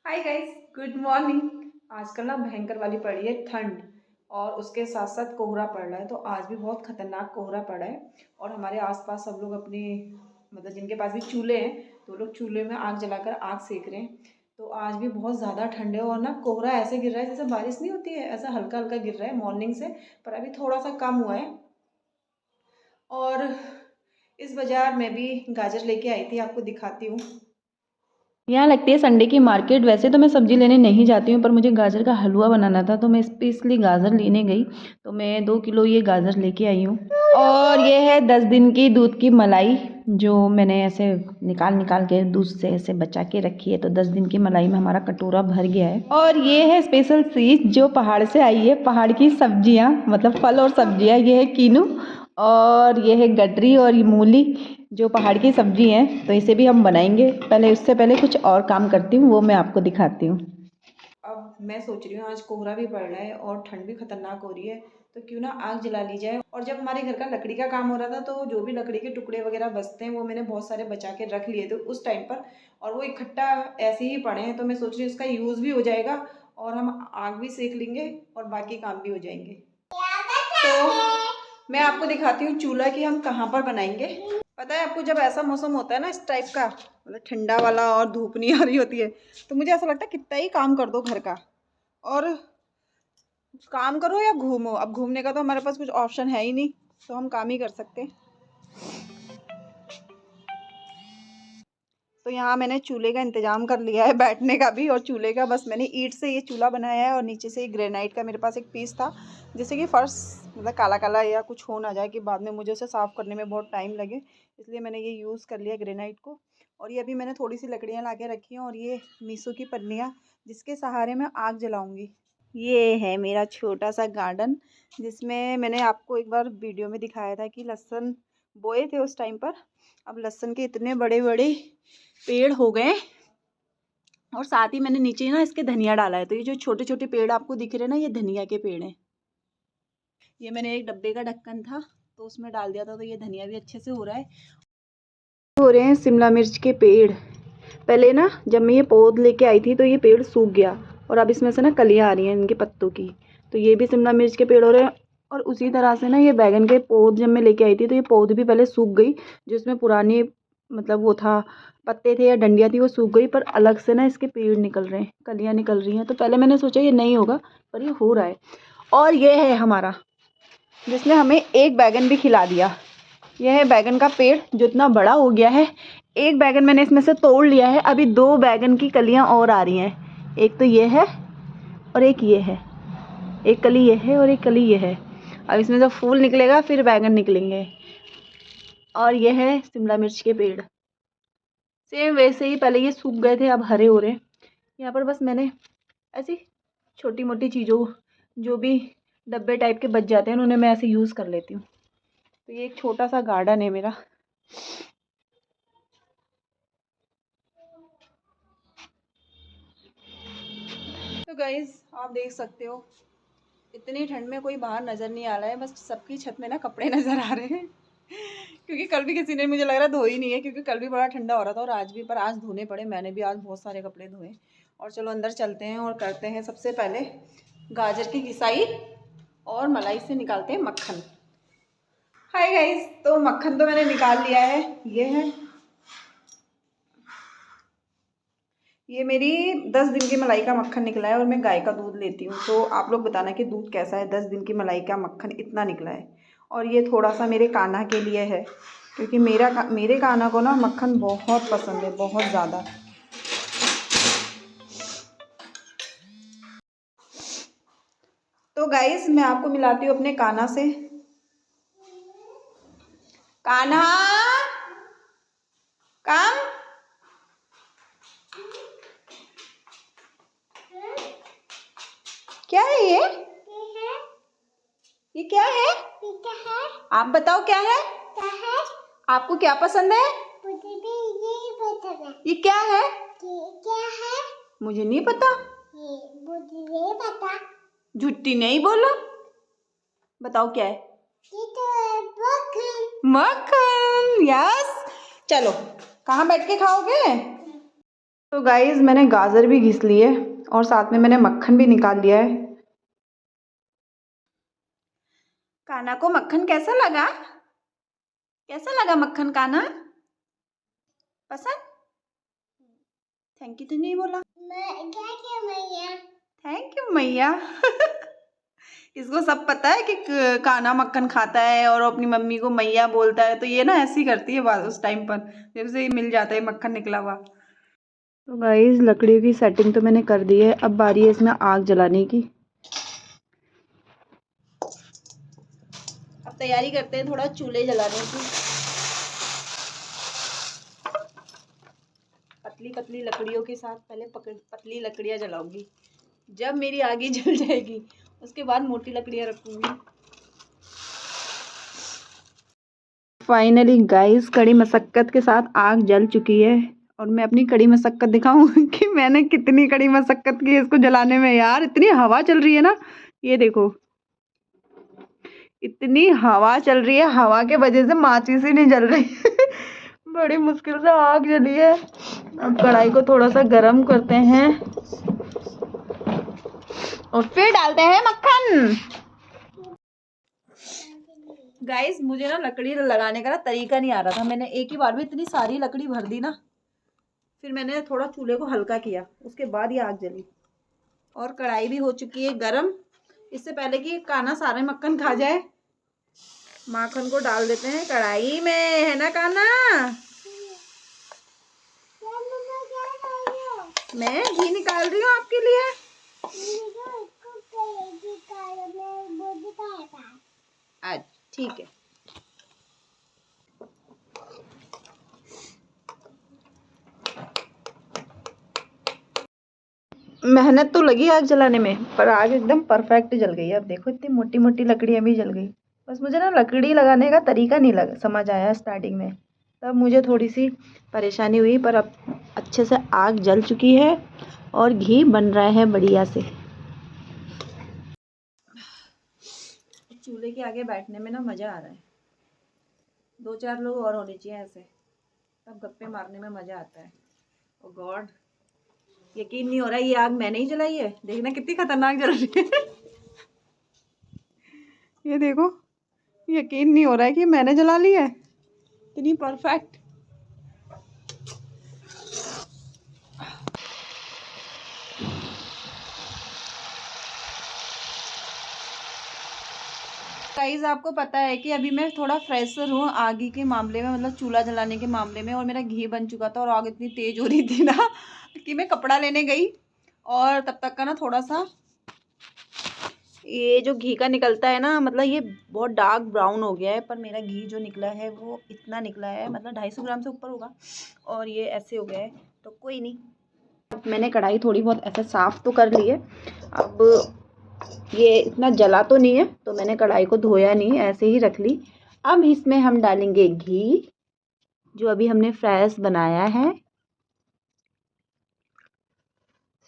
Hi guys, good morning. आजकल ना भयंकर वाली पड़ी है ठंड और उसके साथ साथ कोहरा पड़ रहा है। तो आज भी बहुत खतरनाक कोहरा पड़ा है और हमारे आसपास सब लोग अपने मतलब जिनके पास भी चूल्हे हैं तो लोग चूल्हे में आग जलाकर आग सेक रहे हैं। तो आज भी बहुत ज़्यादा ठंड है और ना कोहरा ऐसे गिर रहा है जैसे बारिश नहीं होती है, ऐसा हल्का हल्का गिर रहा है मॉर्निंग से। पर अभी थोड़ा सा कम हुआ है। और इस बाज़ार में भी गाजर लेके आई थी, आपको दिखाती हूँ। यहाँ लगती है संडे की मार्केट। वैसे तो मैं सब्ज़ी लेने नहीं जाती हूँ, पर मुझे गाजर का हलवा बनाना था तो मैं इसलिए गाजर लेने गई। तो मैं 2 किलो ये गाजर लेके आई हूँ। और ये है 10 दिन की दूध की मलाई, जो मैंने ऐसे निकाल निकाल के दूध से ऐसे बचा के रखी है। तो 10 दिन की मलाई में हमारा कटोरा भर गया है। और ये है स्पेशल चीज़ जो पहाड़ से आई है, पहाड़ की सब्जियाँ, मतलब फल और सब्जियाँ। ये है कीनू और ये है गटरी और ये मूली, जो पहाड़ की सब्जी हैं। तो इसे भी हम बनाएंगे। पहले उससे पहले कुछ और काम करती हूँ, वो मैं आपको दिखाती हूँ। अब मैं सोच रही हूँ, आज कोहरा भी पड़ रहा है और ठंड भी खतरनाक हो रही है, तो क्यों ना आग जला ली जाए। और जब हमारे घर का लकड़ी का काम हो रहा था तो जो भी लकड़ी के टुकड़े वगैरह बचते हैं वो मैंने बहुत सारे बचा के रख लिए थे उस टाइम पर। और वो इकट्ठा ऐसे ही पड़े हैं, तो मैं सोच रही हूँ उसका यूज़ भी हो जाएगा और हम आग भी सेक लेंगे और बाकी काम भी हो जाएंगे। तो मैं आपको दिखाती हूँ चूल्हा कि हम कहाँ पर बनाएंगे। पता है आपको, जब ऐसा मौसम होता है ना इस टाइप का, मतलब ठंडा वाला और धूप नहीं आ रही होती है, तो मुझे ऐसा लगता है कितना ही काम कर दो घर का, और काम करो या घूमो। अब घूमने का तो हमारे पास कुछ ऑप्शन है ही नहीं, तो हम काम ही कर सकते हैं। तो यहाँ मैंने चूल्हे का इंतजाम कर लिया है, बैठने का भी और चूल्हे का। बस मैंने ईंट से ये चूल्हा बनाया है और नीचे से ग्रेनाइट का मेरे पास एक पीस था, जिससे कि फर्श मतलब काला काला या कुछ हो ना जाए कि बाद में मुझे उसे साफ़ करने में बहुत टाइम लगे। इसलिए मैंने ये यूज़ कर लिया ग्रेनाइट को। और ये अभी मैंने थोड़ी सी लकड़ियाँ ला के रखी हैं और ये मीसो की पन्नियाँ, जिसके सहारे मैं आग जलाऊँगी। ये है मेरा छोटा सा गार्डन, जिसमें मैंने आपको एक बार वीडियो में दिखाया था कि लहसुन बोए थे उस टाइम पर। अब लहसुन के इतने बड़े बड़े पेड़ हो गए। और साथ ही मैंने नीचे ना इसके धनिया डाला है। तो ये जो छोटे छोटे पेड़ आपको दिख रहे हैं ना, ये धनिया के पेड़ हैं। ये मैंने एक डब्बे का ढक्कन था तो उसमें डाल दिया था, तो ये धनिया भी अच्छे से हो रहा है। हो रहे हैं शिमला मिर्च के पेड़। पहले ना जब मैं ये पौध लेके आई थी तो ये पेड़ सूख गया और अब इसमें से ना कलियां आ रही हैं इनके पत्तों की। तो ये भी शिमला मिर्च के पेड़ हो रहे हैं। और उसी तरह से ना ये बैगन के पौध जब मैं लेके आई थी तो ये पौध भी पहले सूख गई। जो इसमें पुरानी मतलब वो था, पत्ते थे या डंडियाँ थी, वो सूख गई। पर अलग से ना इसके पेड़ निकल रहे हैं, कलियाँ निकल रही हैं। तो पहले मैंने सोचा ये नहीं होगा, पर ये हो रहा है। और ये है हमारा, जिसने हमें एक बैगन भी खिला दिया। यह है बैगन का पेड़ जो इतना बड़ा हो गया है। एक बैगन मैंने इसमें से तोड़ लिया है, अभी 2 बैगन की कलियां और आ रही हैं। एक तो ये है और एक ये है। एक कली ये है और एक कली ये है। अब इसमें जब फूल निकलेगा फिर बैगन निकलेंगे। और ये है शिमला मिर्च के पेड़। सेम वैसे ही, पहले ये सूख गए थे अब हरे हो रहे हैं। यहाँ पर बस मैंने ऐसी छोटी मोटी चीज़ों, जो भी डब्बे टाइप के बच जाते हैं उन्हें मैं ऐसे यूज़ कर लेती हूँ। तो ये एक छोटा सा गार्डन है मेरा। तो गाइज़ आप देख सकते हो, इतनी ठंड में कोई बाहर नज़र नहीं आ रहा है। बस सबकी छत में ना कपड़े नज़र आ रहे हैं क्योंकि कल भी किसी ने, मुझे लग रहा है, धोई नहीं है, क्योंकि कल भी बड़ा ठंडा हो रहा था और आज भी। पर आज धोने पड़े, मैंने भी आज बहुत सारे कपड़े धोए। और चलो अंदर चलते हैं और करते हैं सबसे पहले गाजर की घिसाई और मलाई से निकालते हैं मक्खन। हाय गाइज़, तो मक्खन तो मैंने निकाल लिया है। ये मेरी 10 दिन की मलाई का मक्खन निकला है और मैं गाय का दूध लेती हूँ। तो आप लोग बताना कि दूध कैसा है। 10 दिन की मलाई का मक्खन इतना निकला है। और ये थोड़ा सा मेरे कान्हा के लिए है, क्योंकि मेरे कान्हा को ना मक्खन बहुत पसंद है, बहुत ज़्यादा। तो गाइस मैं आपको मिलाती हूँ अपने कान्हा से। कान्हा काम, क्या है ये? ये क्या है? आप बताओ क्या है? आपको क्या पसंद है? मुझे भी ये पसंद है। ये क्या है? मुझे नहीं पता। मुझे नहीं पता। झूठी नहीं बोलो, बताओ क्या है? मक्खन। मक्खन, यस। चलो, कहाँ बैठ के खाओगे? तो गाइस मैंने गाजर भी घिस ली है और साथ में मैंने मक्खन भी निकाल लिया है। कान्हा को मक्खन कैसा लगा? कैसा लगा मक्खन कान्हा? पसंद? थैंक यू तो नहीं बोला। थैंक यू मैया। इसको सब पता है कि कान्हा मक्खन खाता है और अपनी मम्मी को मैया बोलता है, तो ये ना ऐसी करती है बात उस टाइम पर जब से मिल जाता है मक्खन निकला हुआ। तो गाइस लकड़ी की सेटिंग तो मैंने कर दी है, अब बारी है इसमें आग जलाने की। अब तैयारी करते हैं थोड़ा चूल्हे जलाने की। पतली पतली लकड़ियों के साथ पहले पतली लकड़ियाँ जलाऊंगी, जब मेरी आग जल जाएगी उसके बाद मोटी लकड़ियाँ रखूंगी। फाइनली गाइस कड़ी मशक्कत के साथ आग जल चुकी है और मैं अपनी कड़ी मशक्कत दिखाऊं कि मैंने कितनी कड़ी मशक्कत की है इसको जलाने में। यार इतनी हवा चल रही है ना, ये देखो इतनी हवा चल रही है, हवा के वजह से माचिस ही नहीं जल रही। बड़ी मुश्किल से आग जली है। अब कढ़ाई को थोड़ा सा गर्म करते हैं और फिर डालते हैं मक्खन। गाइस मुझे ना लकड़ी लगाने का ना तरीका नहीं आ रहा था, मैंने एक ही बार में इतनी सारी लकड़ी भर दी ना, फिर मैंने थोड़ा चूल्हे को हल्का किया, उसके बाद ये आग जली। और कढ़ाई भी हो चुकी है गरम। इससे पहले कि कान्हा सारे मक्खन खा जाए, माखन को डाल देते हैं कढ़ाई में, है ना कान्हा? मैं घी निकाल रही हूँ आपके लिए। अच्छा ठीक है। मेहनत तो लगी आग जलाने में, पर आग एकदम परफेक्ट जल गई। अब देखो इतनी मोटी मोटी लकड़ियाँ भी जल गई। बस मुझे ना लकड़ी लगाने का तरीका नहीं समझ आया स्टार्टिंग में, तब मुझे थोड़ी सी परेशानी हुई, पर अब अच्छे से आग जल चुकी है और घी बन रहा है बढ़िया से। चूल्हे के आगे बैठने में ना मज़ा आ रहा है, 2-4 लोग और होने चाहिए ऐसे, तब गप्पे मारने में मज़ा आता है। ओ गॉड, यकीन नहीं हो रहा ये आग मैंने ही जलाई है। देखना कितनी खतरनाक जल रही है। ये देखो, यकीन नहीं हो रहा है कि मैंने जला ली है, इतनी परफेक्ट। गाइस आपको पता है कि अभी मैं थोड़ा फ्रेशर हूँ आग के मामले में, मतलब चूल्हा जलाने के मामले में, और मेरा घी बन चुका था और आग इतनी तेज़ हो रही थी ना कि मैं कपड़ा लेने गई और तब तक का ना थोड़ा सा ये जो घी का निकलता है ना, मतलब ये बहुत डार्क ब्राउन हो गया है, पर मेरा घी जो निकला है वो इतना निकला है, मतलब 250 ग्राम से ऊपर होगा, और ये ऐसे हो गया है, तो कोई नहीं। मैंने कढ़ाई थोड़ी बहुत ऐसे साफ़ तो कर ली है। अब ये इतना जला तो नहीं है, तो मैंने कढ़ाई को धोया नहीं, ऐसे ही रख ली। अब इसमें हम डालेंगे घी जो अभी हमने फ्रेश बनाया है।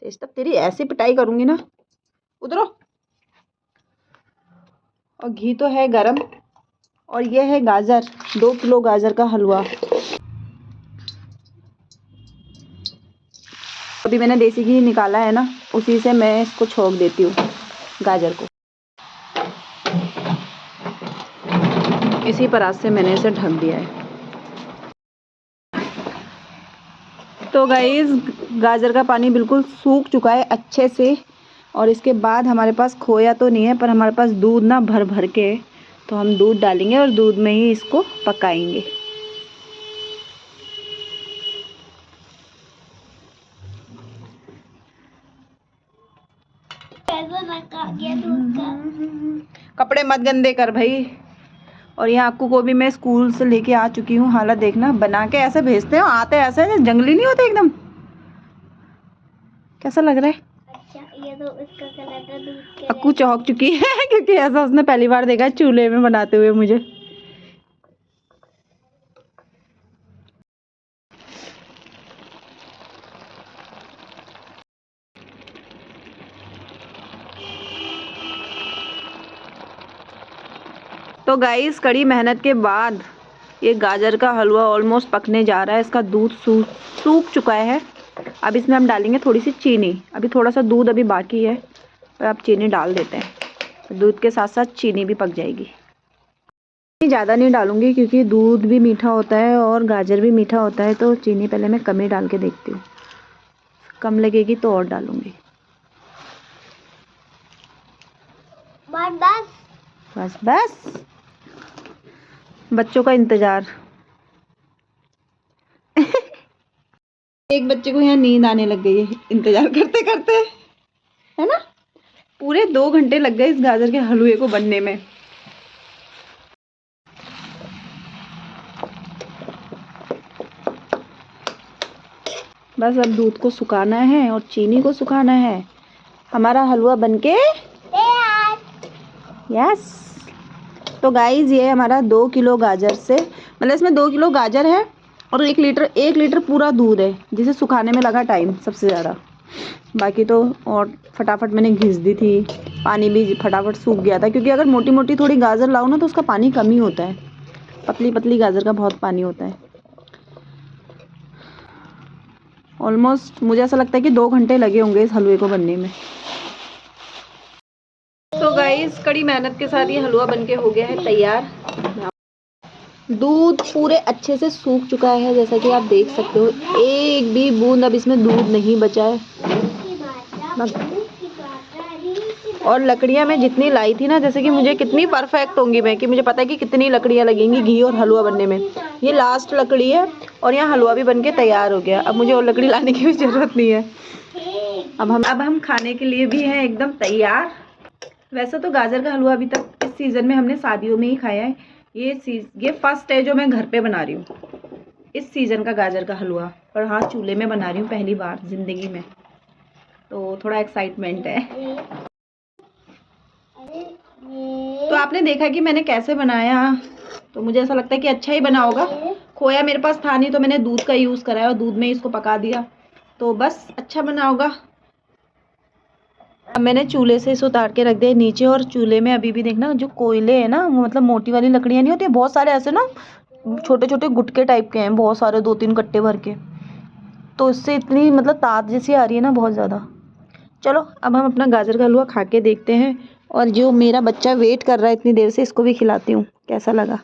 शेष तब तेरी ऐसे पिटाई करूँगी ना, उधरो। और घी तो है गरम, और ये है गाजर, 2 किलो गाजर का हलवा। अभी मैंने देसी घी निकाला है ना, उसी से मैं इसको छोंक देती हूँ गाजर को। इसी परात से मैंने इसे ढक दिया है। तो गाइस गाजर का पानी बिल्कुल सूख चुका है अच्छे से, और इसके बाद हमारे पास खोया तो नहीं है, पर हमारे पास दूध ना भर भर के है, तो हम दूध डालेंगे और दूध में ही इसको पकाएंगे। कपड़े मत गंदे कर भाई। और यहाँ अक्कू को भी मैं स्कूल से लेके आ चुकी हूँ। हालत देखना, बना के ऐसे भेजते हो, आते ऐसे हैं जंगली नहीं होते एकदम। कैसा लग रहा है? अच्छा, ये तो इसका कलर था दूध के। अक्कू चौंक चुकी है क्योंकि ऐसा उसने पहली बार देखा चूल्हे में बनाते हुए मुझे। तो गाइस कड़ी मेहनत के बाद ये गाजर का हलवा ऑलमोस्ट पकने जा रहा है। इसका दूध सूख चुका है। अब इसमें हम डालेंगे थोड़ी सी चीनी। अभी थोड़ा सा दूध अभी बाकी है, पर अब चीनी डाल देते हैं। दूध के साथ साथ चीनी भी पक जाएगी। ज़्यादा नहीं डालूंगी क्योंकि दूध भी मीठा होता है और गाजर भी मीठा होता है, तो चीनी पहले मैं कम ही डाल के देखती हूँ। कम लगेगी तो और डालूंगी। बस बस बच्चों का इंतज़ार। एक बच्चे को यहाँ नींद आने लग गई है इंतज़ार करते करते, है ना। पूरे 2 घंटे लग गए इस गाजर के हलवे को बनने में। बस अब दूध को सुखाना है और चीनी को सुखाना है। हमारा हलवा बनके यस। तो गाइस ये हमारा 2 किलो गाजर से, मतलब इसमें 2 किलो गाजर है और 1 लीटर पूरा दूध है, जिसे सुखाने में लगा टाइम सबसे ज़्यादा। बाकी तो और फटाफट मैंने घिस दी थी, पानी भी फटाफट सूख गया था, क्योंकि अगर मोटी मोटी थोड़ी गाजर लाओ ना तो उसका पानी कम ही होता है। पतली पतली गाजर का बहुत पानी होता है। ऑलमोस्ट मुझे ऐसा लगता है कि 2 घंटे लगे होंगे इस हलवे को बनने में। तो गाइस कड़ी मेहनत के साथ ये हलवा बनके हो गया है तैयार। दूध पूरे अच्छे से सूख चुका है, जैसा कि आप देख सकते हो। एक भी बूंद अब इसमें दूध नहीं बचा है। और लकड़ियाँ मैं जितनी लाई थी ना, जैसे कि मुझे कितनी परफेक्ट होंगी मैं, कि मुझे पता है कि कितनी लकड़ियाँ लगेंगी घी और हलवा बनने में। ये लास्ट लकड़ी है और यहाँ हलवा भी बनके तैयार हो गया। अब मुझे और लकड़ी लाने की भी ज़रूरत नहीं है। अब हम खाने के लिए भी हैं एकदम तैयार। वैसे तो गाजर का हलवा अभी तक इस सीज़न में हमने शादियों में ही खाया है। ये फर्स्ट है जो मैं घर पे बना रही हूँ इस सीज़न का गाजर का हलवा। पर हाँ, चूल्हे में बना रही हूँ पहली बार ज़िंदगी में, तो थोड़ा एक्साइटमेंट है। तो आपने देखा कि मैंने कैसे बनाया, तो मुझे ऐसा लगता है कि अच्छा ही बना होगा। खोया मेरे पास था नहीं, तो मैंने दूध का यूज़ करा और दूध में इसको पका दिया, तो बस अच्छा बना होगा। अब मैंने चूल्हे से इसे उतार के रख दिया नीचे। और चूल्हे में अभी भी देखना जो कोयले है ना, वो मतलब मोटी वाली लकड़ियाँ नहीं होती, बहुत सारे ऐसे ना छोटे छोटे गुटके टाइप के हैं, बहुत सारे 2-3 कट्टे भर के। तो इससे इतनी मतलब तात जैसी आ रही है ना, बहुत ज़्यादा। चलो अब हम अपना गाजर का हलवा खा के देखते हैं, और जो मेरा बच्चा वेट कर रहा है इतनी देर से, इसको भी खिलाती हूँ कैसा लगा।